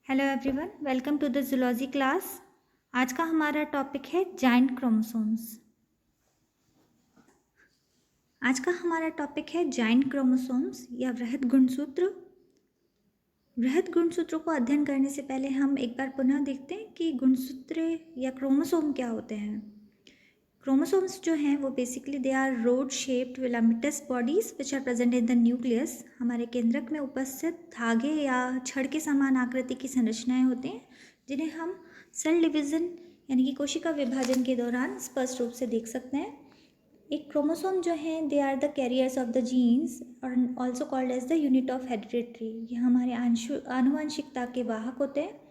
Hello everyone, welcome to the zoology class. आज का हमारा टॉपिक है जाइंट क्रोमोसोम्स। आज का हमारा टॉपिक है जाइंट क्रोमोसोम्स या वृहद गुणसूत्र। वृहद गुणसूत्रों को अध्ययन करने से पहले हम एक बार पुनः देखते हैं कि गुणसूत्र या क्रोमोसोम क्या होते हैं। क्रोमोसोम्स जो हैं वो basically they are rod shaped filamentous bodies which are present in the nucleus. हमारे केंद्रक में उपस्थित धागे या छड़ के समान आकृति की संरचनाएं होते हैं जिन्हें हम सेल डिवीजन यानी कि कोशिका विभाजन के दौरान स्पष्ट रूप से देख सकते हैं। एक क्रोमोसोम जो है they are the carriers of the genes और also called as the unit of heredity. ये हमारे आनुवंशिकता के वाहक होते हैं।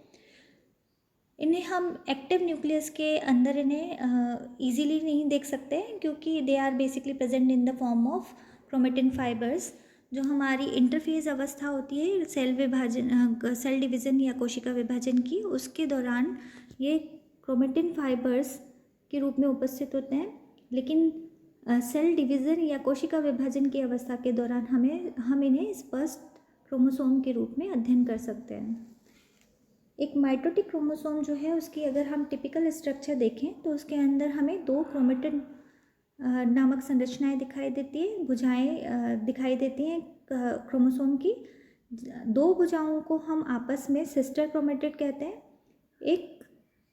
इन्हें हम एक्टिव न्यूक्लियस के अंदर इन्हें ईजीली नहीं देख सकते क्योंकि they are basically present in the form of chromatin fibres. जो हमारी इंटरफेज अवस्था होती है सेल डिवीज़न या कोशिका विभाजन की, उसके दौरान ये क्रोमेटिन फाइबर्स के रूप में उपस्थित होते हैं। लेकिन सेल डिवीज़न या कोशिका विभाजन की अवस्था के दौरान हम इन्हें स्पष्ट क्रोमोसोम के रूप में अध्ययन कर सकते हैं। एक माइटोटिक क्रोमोसोम जो है उसकी अगर हम टिपिकल स्ट्रक्चर देखें तो उसके अंदर हमें दो क्रोमेटिन नामक संरचनाएं दिखाई देती है, भुजाएं दिखाई देती हैं क्रोमोसोम की। दो भुजाओं को हम आपस में सिस्टर क्रोमेटिड कहते हैं।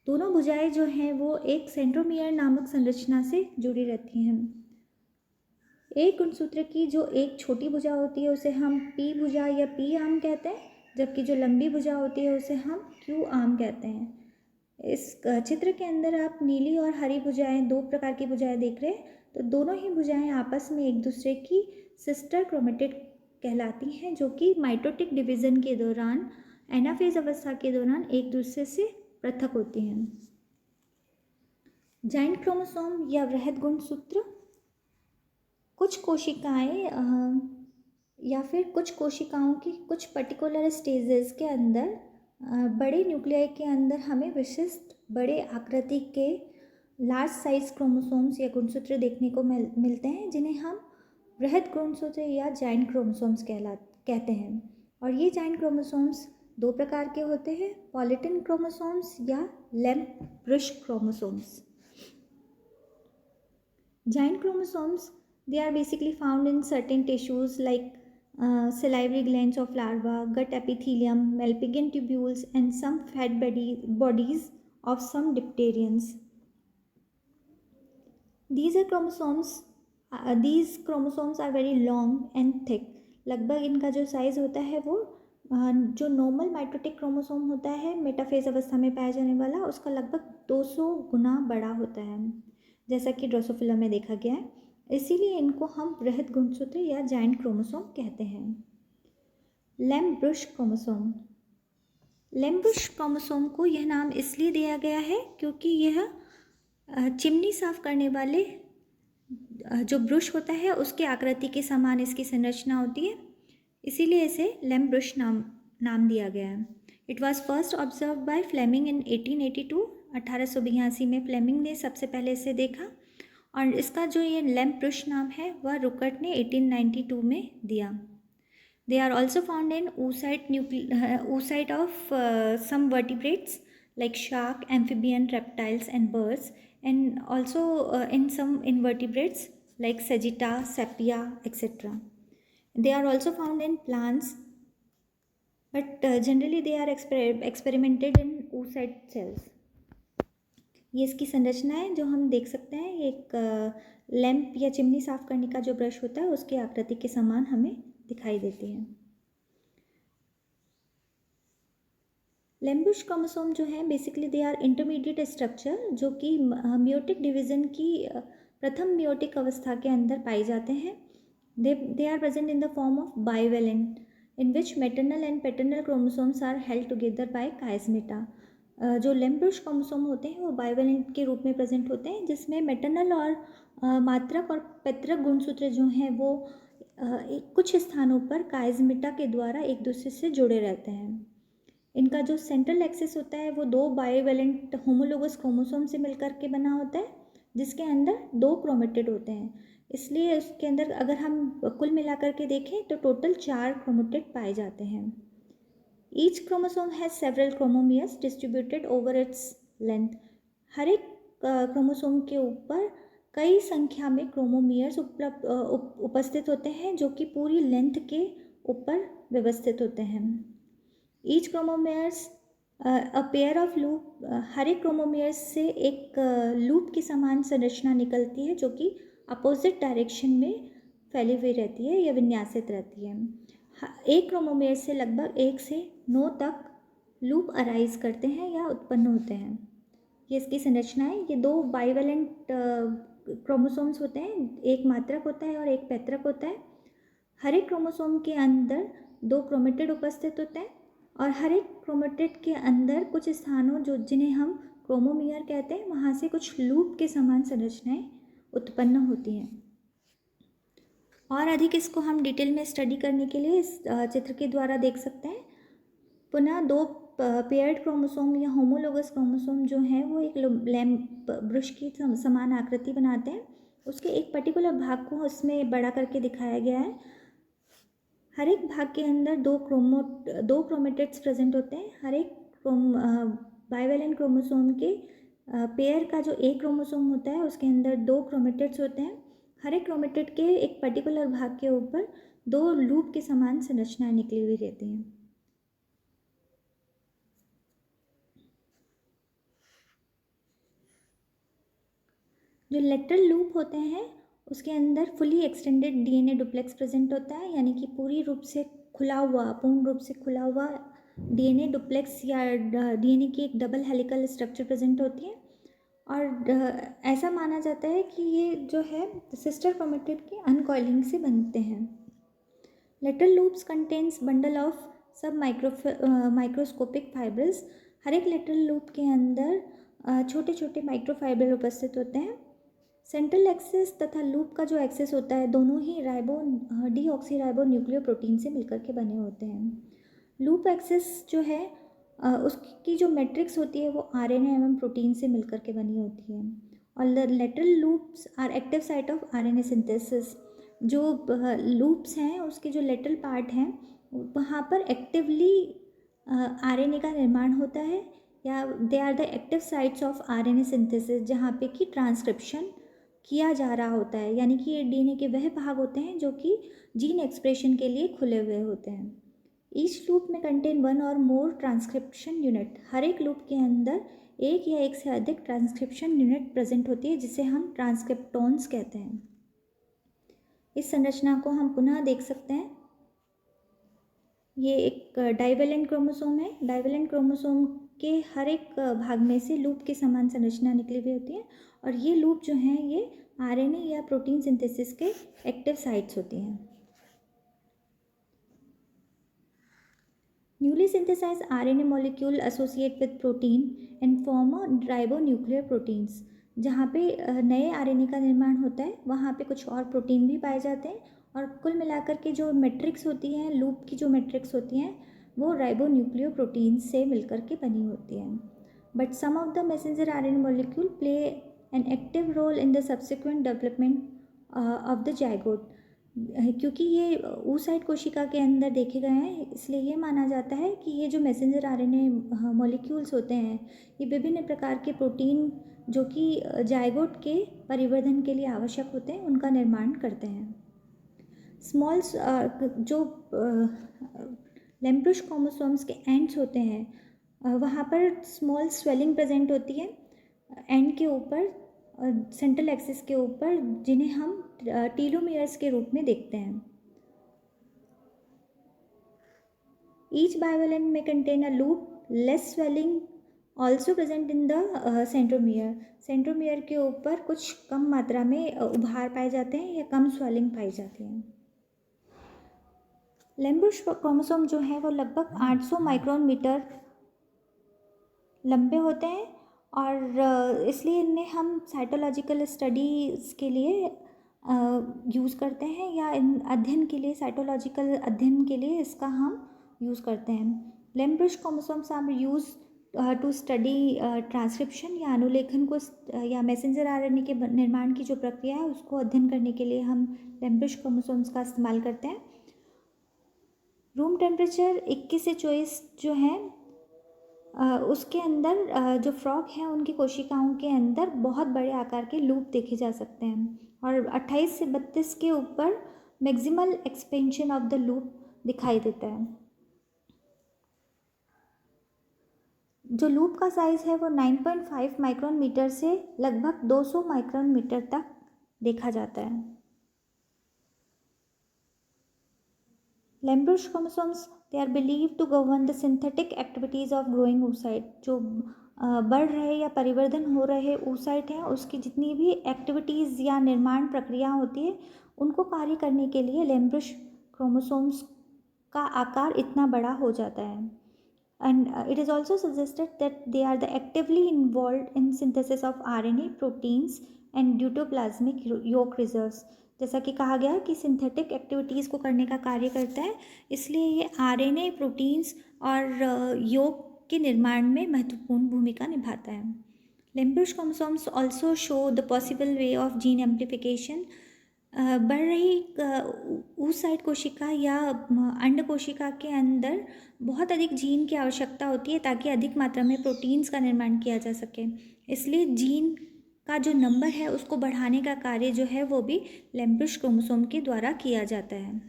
दोनों भुजाएं जो हैं वो एक सेंट्रोमियर नामक संरचना से जुड़ी रहती हैं। एक गुणसूत्र की जो एक छोटी भुजा होती है उसे हम पी भुजा या पी आर्म कहते हैं, जबकि जो लंबी भुजा होती है उसे हम क्यू आर्म कहते हैं। इस चित्र के अंदर आप नीली और हरी भुजाएं, दो प्रकार की भुजाएं देख रहे हैं। तो दोनों ही भुजाएं आपस में एक दूसरे की सिस्टर क्रोमेटिड कहलाती हैं, जो कि माइटोटिक डिवीज़न के दौरान, एनाफेज अवस्था के दौरान एक दूसरे से पृथक होती हैं। जाइंट क्रोमोसोम या वृहद गुणसूत्र कुछ कोशिकाएं या फिर कुछ कोशिकाओं की कुछ पर्टिकुलर स्टेजेस के अंदर बड़े न्यूक्लियाई के अंदर हमें विशिष्ट बड़े आकृति के लार्ज साइज क्रोमोसोम्स या गुणसूत्र देखने को मिलते हैं, जिन्हें हम वृहद गुणसूत्र या जाइंट क्रोमोसोम्स कहते हैं। और ये जाइंट क्रोमोसोम्स दो प्रकार के होते हैं, पॉलीटिन क्रोमोसोम्स या lamp brush chromosomes. Giant chromosomes they are basically found in certain tissues like salivary glands of larva, gut epithelium, Malpighian tubules, and some fat bodies of some dipterians. These chromosomes are very long and thick. लगभग इनका जो size होता है वो जो normal mitotic chromosome होता है metaphase अवस्था में पाया जाने वाला, उसका लगभग 200 गुना बड़ा होता है, जैसा कि ड्रोसोफिला में देखा गया है। इसीलिए इनको हम वृहद गुणसूत्र या जाइंट क्रोमोसोम कहते हैं। Lamp brush chromosome. Lamp brush chromosome को यह नाम इसलिए दिया गया है क्योंकि यह चिमनी साफ करने वाले जो ब्रुश होता है उसके आकृति के समान इसकी संरचना होती है, इसीलिए इसे लैम्प ब्रुश नाम दिया गया है। It was first observe by Flemming in 1882। 1882 में फ्लेमिंग ने सबसे पहले इसे देखा और इसका जो ये लैम्प ब्रुश नाम है वह रुकर्ट ने 1892 में दिया। They are also found in oocyte of some vertebrates like shark, amphibian, reptiles and birds, and also in some invertebrates like sagitta, sepia etcetera. They are also found in plants, but generally they are experimented in oocyte cells. ये इसकी संरचना है जो हम देख सकते हैं। एक लैंप या चिमनी साफ करने का जो ब्रश होता है उसकी आकृति के समान हमें दिखाई देती है। लैम्प ब्रुश क्रोमोसोम जो है basically they are intermediate structure जो कि मियोटिक डिवीज़न की प्रथम मियोटिक अवस्था के अंदर पाए जाते हैं। They are present in the form of bivalent, in which maternal and paternal chromosomes are held together by chiasmata. जो लैम्प ब्रुश क्रोमोसोम होते हैं वो बाइवेलेंट के रूप में प्रेजेंट होते हैं, जिसमें मैटरनल और मात्रक और पैतृक गुणसूत्र जो हैं वो कुछ स्थानों पर काइजमेटा के द्वारा एक दूसरे से जुड़े रहते हैं। इनका जो सेंट्रल एक्सिस होता है वो दो बाइवेलेंट होमोलोगस क्रोमोसोम से मिलकर के बना होता है, जिसके अंदर दो क्रोमेटिड होते हैं। इसलिए उसके अंदर अगर हम कुल मिलाकर के देखें तो टोटल 4 क्रोमेटिड पाए जाते हैं। Each chromosome has several chromomeres distributed over its length. हर एक क्रोमोसोम के ऊपर कई संख्या में क्रोमोमियर्स उपस्थित होते हैं जो कि पूरी लेंथ के ऊपर व्यवस्थित होते हैं। Each chromomeres a pair of loop, हर एक क्रोमोमियर्स से एक लूप की समान संरचना निकलती है जो कि अपोजिट डायरेक्शन में फैली हुई रहती है या विन्यासित रहती है। एक क्रोमोमेयर से लगभग 1 से 9 तक लूप अराइज करते हैं या उत्पन्न होते हैं। ये इसकी संरचना है। ये 2 बाइवेलेंट क्रोमोसोम्स होते हैं, एक मात्रक होता है और एक पैतृक होता है। हर एक क्रोमोसोम के अंदर 2 क्रोमेटिड उपस्थित होते हैं और हर एक क्रोमेटिड के अंदर कुछ स्थानों जिन्हें हम क्रोमोमियर कहते हैं, वहाँ से कुछ लूप के समान संरचनाएं उत्पन्न होती हैं। और अधिक इसको हम डिटेल में स्टडी करने के लिए इस चित्र के द्वारा देख सकते हैं। पुनः 2 पेयर्ड क्रोमोसोम या होमोलोगस क्रोमोसोम जो हैं वो एक लैंप ब्रश की समान आकृति बनाते हैं। उसके एक पर्टिकुलर भाग को उसमें बड़ा करके दिखाया गया है। हर एक भाग के अंदर 2 क्रोमेटिड्स प्रेजेंट होते हैं। हर एक बाइवेलेंट क्रोमोसोम के पेयर का जो एक क्रोमोसोम होता है उसके अंदर 2 क्रोमेटिड्स होते हैं। हर एक क्रोमेटिड के एक पर्टिकुलर भाग के ऊपर 2 लूप के समान संरचनाएं निकली हुई रहती हैं। जो लेटरल लूप होते हैं उसके अंदर fully extended DNA duplex present होता है, यानी कि पूर्ण रूप से खुला हुआ डीएनए डुप्लेक्स या डीएनए की एक डबल हेलिकल स्ट्रक्चर प्रेजेंट होती है। और ऐसा माना जाता है कि ये जो है सिस्टर क्रोमेटिड के अनकॉइलिंग से बनते हैं। Lateral loops contains bundle of सब माइक्रोस्कोपिक फाइब्रल्स। हर एक लेटरल लूप के अंदर छोटे छोटे माइक्रोफाइबर उपस्थित होते हैं। सेंट्रल एक्सिस तथा लूप का जो एक्सिस होता है दोनों ही डीऑक्सीराइबो न्यूक्लियोप्रोटीन से मिलकर के बने होते हैं। लूप एक्सिस जो है उसकी जो मैट्रिक्स होती है वो आरएनए एवं प्रोटीन से मिलकर के बनी होती है। और the lateral loops are active site of RNA synthesis. जो लूप्स हैं उसके जो लेटरल पार्ट हैं वहाँ पर एक्टिवली आरएनए का निर्माण होता है, या they are the active sites of RNA synthesis, जहाँ पे कि ट्रांसक्रिप्शन किया जा रहा होता है। यानी कि ये डीएनए के वह भाग होते हैं जो कि जीन एक्सप्रेशन के लिए खुले हुए होते हैं। ईच लूप में कंटेन 1 और मोर ट्रांसक्रिप्शन यूनिट। हर एक लूप के अंदर एक या एक से अधिक ट्रांसक्रिप्शन यूनिट प्रेजेंट होती है जिसे हम ट्रांसक्रिप्टॉन्स कहते हैं। इस संरचना को हम पुनः देख सकते हैं। ये एक डाइवेलेंट क्रोमोसोम है। डाइवेलेंट क्रोमोसोम के हर एक भाग में से लूप के समान संरचना निकली हुई होती है और ये लूप जो हैं ये आरएनए या प्रोटीन सिंथेसिस के एक्टिव साइट्स होती हैं। Newly synthesised RNA molecule associate with protein and form ribonuclear proteins. जहाँ पे नए आरएनए का निर्माण होता है वहाँ पे कुछ और प्रोटीन भी पाए जाते हैं और कुल मिलाकर के जो मैट्रिक्स होती हैं, लूप की जो मैट्रिक्स होती हैं वो राइबोन्यूक्लियर प्रोटीन से मिलकर के बनी होती हैं। But some of the messenger RNA molecule play an active role in the subsequent development of the zygote. क्योंकि ये oocyte कोशिका के अंदर देखे गए हैं इसलिए ये माना जाता है कि ये जो मैसेंजर आरएनए मॉलिक्यूल्स होते हैं ये विभिन्न प्रकार के प्रोटीन जो कि जाइगोट के परिवर्धन के लिए आवश्यक होते हैं उनका निर्माण करते हैं। स्मॉल जो लैम्ब्रुश क्रोमोसोम्स के एंड्स होते हैं वहाँ पर स्मॉल स्वेलिंग प्रेजेंट होती है एंड के ऊपर, सेंट्रल एक्सिस के ऊपर, जिन्हें हम टीलोमियर्स के रूप में देखते हैं। ईच बाइवेलेंट में contain a loop, less swelling also present in the centromere. Centromere के ऊपर कुछ कम मात्रा में उभार पाए जाते हैं या कम स्वेलिंग पाई जाती है। लैम्ब्रुश क्रोमोसोम जो है वो लगभग 800 माइक्रोन मीटर लंबे होते हैं और इसलिए इन्हें हम साइटोलॉजिकल स्टडीज़ के लिए यूज़ करते हैं या इन अध्ययन के लिए, साइटोलॉजिकल अध्ययन के लिए इसका हम यूज़ करते हैं। Lampbrush chromosomes are use to study transcription या अनुलेखन को या मैसेंजर आरएनए के निर्माण की जो प्रक्रिया है उसको अध्ययन करने के लिए हम लैम्ब्रुश क्रोमोसोम्स का इस्तेमाल करते हैं। रूम टेम्परेचर 21 से 24 जो है उसके अंदर जो फ्रॉग हैं उनकी कोशिकाओं के अंदर बहुत बड़े आकार के लूप देखे जा सकते हैं, और 28 से 32 के ऊपर maximal expansion of the loop दिखाई देता है। जो लूप का साइज़ है वो 9.5 माइक्रोन मीटर से लगभग 200 माइक्रोन मीटर तक देखा जाता है। Lampbrush chromosomes they are believe to govern the synthetic activities of growing oocyte। जो बढ़ रहे या परिवर्धन हो रहे oocyte हैं उसकी जितनी भी एक्टिविटीज़ या निर्माण प्रक्रिया होती है उनको कार्य करने के लिए लैम्ब्रुश क्रोमोसोम्स का आकार इतना बड़ा हो जाता है। And it is also suggested that they are the actively involved in synthesis of RNA, proteins and deutoplasmic yolk reserves। जैसा कि कहा गया कि सिंथेटिक एक्टिविटीज़ को करने का कार्य करता है, इसलिए ये RNA, प्रोटीन्स और योक के निर्माण में महत्वपूर्ण भूमिका निभाता है। Lampbrush chromosomes also show the possible way of gene amplification. बढ़ रही oocyte कोशिका या अंड कोशिका के अंदर बहुत अधिक जीन की आवश्यकता होती है ताकि अधिक मात्रा में प्रोटीन्स का निर्माण किया जा सके, इसलिए जीन का जो नंबर है उसको बढ़ाने का कार्य जो है वो भी लैम्ब्रुश क्रोमोसोम के द्वारा किया जाता है।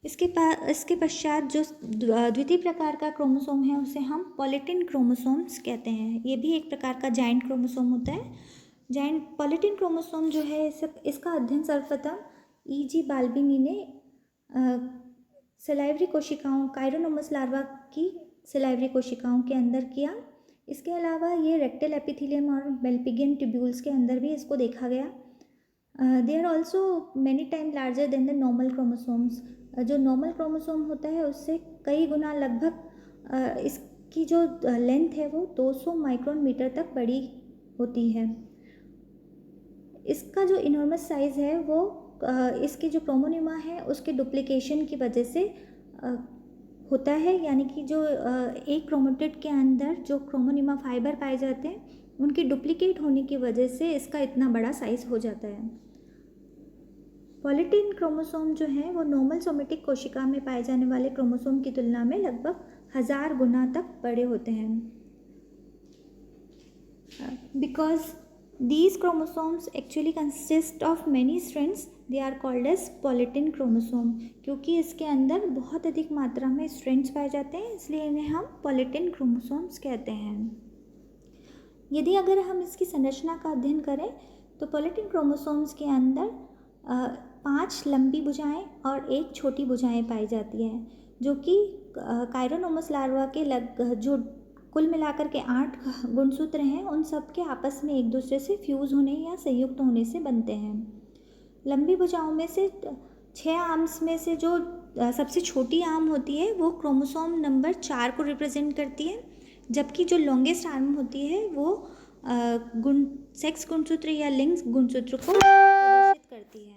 इसके पश्चात जो द्वितीय प्रकार का क्रोमोसोम है उसे हम पॉलीटिन क्रोमोसोम्स कहते हैं। ये भी एक प्रकार का जाइंट क्रोमोसोम होता है। जाइंट पॉलीटिन क्रोमोसोम जो है इसका अध्ययन सर्वप्रथम E.G. बाल्बिनी ने सलाइवरी कोशिकाओं काइरोनोमस लार्वा की सलाइवरी कोशिकाओं के अंदर किया। इसके अलावा ये रेक्टल एपिथेलियम और मेल्पिगियन ट्यूब्यूल्स के अंदर भी इसको देखा गया। They are also many time larger than the normal chromosomes. जो नॉर्मल क्रोमोसोम होता है उससे कई गुना लगभग इसकी जो लेंथ है वो 200 माइक्रोन मीटर तक बड़ी होती है। इसका जो इनॉर्मस साइज़ है वो इसकी जो क्रोमोनिमा है उसके डुप्लीकेशन की वजह से होता है, यानी कि जो एक क्रोमेटिड के अंदर जो क्रोमोनिमा फाइबर पाए जाते हैं उनकी डुप्लीकेट होने की वजह से इसका इतना बड़ा साइज़ हो जाता है। पॉलीटिन क्रोमोसोम जो है वो नॉर्मल सोमेटिक कोशिका में पाए जाने वाले क्रोमोसोम की तुलना में लगभग 1000 गुना तक बड़े होते हैं। Because these chromosomes actually consist of many strands, they are called as polytin chromosome। क्योंकि इसके अंदर बहुत अधिक मात्रा में strands पाए जाते हैं इसलिए इन्हें हम polytin chromosomes कहते हैं। यदि अगर हम इसकी संरचना का अध्ययन करें तो polytin chromosomes के अंदर 5 लंबी भुजाएं और 1 छोटी भुजाएं पाई जाती हैं, जो कि काइरोनोमस लार्वा के जो कुल मिलाकर के 8 गुणसूत्र हैं उन सब के आपस में एक दूसरे से फ्यूज़ होने या संयुक्त होने से बनते हैं। लंबी भुजाओं में से 6 आर्म्स में से जो सबसे छोटी आर्म होती है वो क्रोमोसोम नंबर 4 को रिप्रेजेंट करती है, जबकि जो लॉन्गेस्ट आर्म होती है वो सेक्स गुणसूत्र या लिंग गुणसूत्र को प्रदर्शित करती है।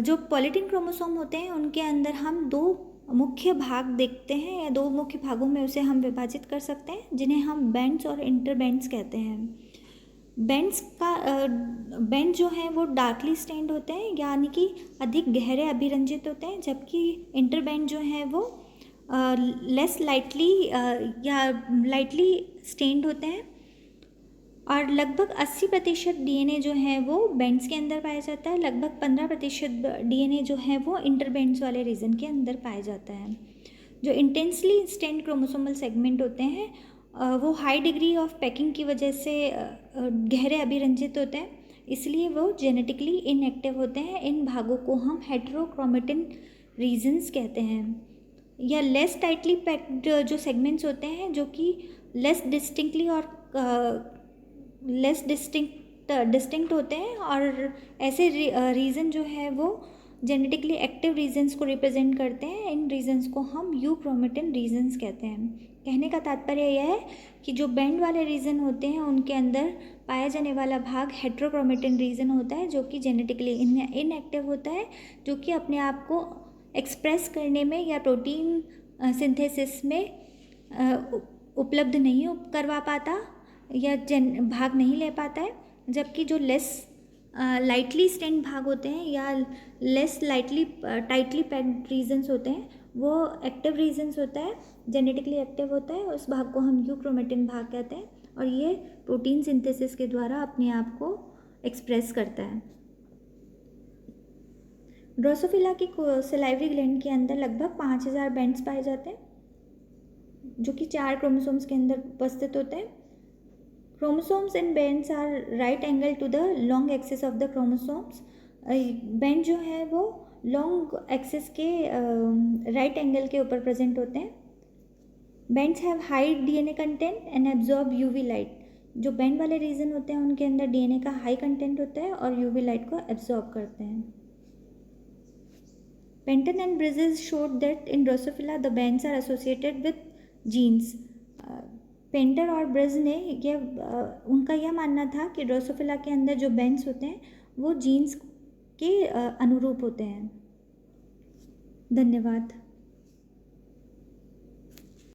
जो पॉलीटिन क्रोमोसोम होते हैं उनके अंदर हम 2 मुख्य भाग देखते हैं या 2 मुख्य भागों में उसे हम विभाजित कर सकते हैं, जिन्हें हम बैंड्स और इंटरबैंड्स कहते हैं। बैंड जो हैं वो डार्कली स्टेन्ड होते हैं, यानी कि अधिक गहरे अभिरंजित होते हैं, जबकि इंटरबैंड जो हैं वो लेस लाइटली या लाइटली स्टेन्ड होते हैं। और लगभग 80% डीएनए जो है वो बैंड्स के अंदर पाया जाता है, लगभग 15% डीएनए जो है वो इंटरबैंड्स वाले रीजन के अंदर पाया जाता है। जो इंटेंसली स्टेन्ड क्रोमोसोमल सेगमेंट होते हैं वो हाई डिग्री ऑफ पैकिंग की वजह से गहरे अभिरंजित होते हैं, इसलिए वो जेनेटिकली इनएक्टिव होते हैं। इन भागों को हम हेटेरोक्रोमेटिन रीजन्स कहते हैं। या लेस टाइटली पैक्ड जो सेगमेंट्स होते हैं जो कि लेस डिस्टिंक्टली और लेस डिस्टिंक्ट होते हैं, और ऐसे रीजन जो है वो जेनेटिकली एक्टिव रीजन्स को रिप्रेजेंट करते हैं। इन रीजन्स को हम यूक्रोमेटिन रीजन्स कहते हैं। कहने का तात्पर्य यह है कि जो बैंड वाले रीजन होते हैं उनके अंदर पाया जाने वाला भाग हेटेरोक्रोमेटिन रीजन होता है, जो कि जेनेटिकली इनएक्टिव होता है, जो कि अपने आप को एक्सप्रेस करने में या प्रोटीन सिंथेसिस में उपलब्ध नहीं करवा पाता या भाग नहीं ले पाता है। जबकि जो लेस लाइटली स्टेन्ड भाग होते हैं या less lightly tightly packed regions होते हैं, वो एक्टिव रीजन्स होता है, जेनेटिकली एक्टिव होता है, उस भाग को हम यूक्रोमेटिन भाग कहते हैं, और ये प्रोटीन सिंथेसिस के द्वारा अपने आप को एक्सप्रेस करता है। ड्रोसोफिला की सलाइवरी ग्लैंड के अंदर लगभग 5000 बेंड्स पाए जाते हैं, जो कि 4 क्रोमोसोम्स के अंदर उपस्थित होते हैं। Chromosomes and bands are right angle to the long axis of the chromosomes. Band जो है वो लॉन्ग एक्सिस के राइट एंगल के ऊपर प्रेजेंट होते हैं। Bands have high DNA content and absorb UV light. जो बेंड वाले रीजन होते हैं उनके अंदर डीएनए का हाई कंटेंट होता है और यूवी लाइट को एब्जॉर्ब करते हैं। Penton and Bridges showed that in Drosophila the bands are associated with genes. Painter और ब्रिज ने उनका यह मानना था कि ड्रोसोफिला के अंदर जो बैंड्स होते हैं वो जीन्स के अनुरूप होते हैं। धन्यवाद।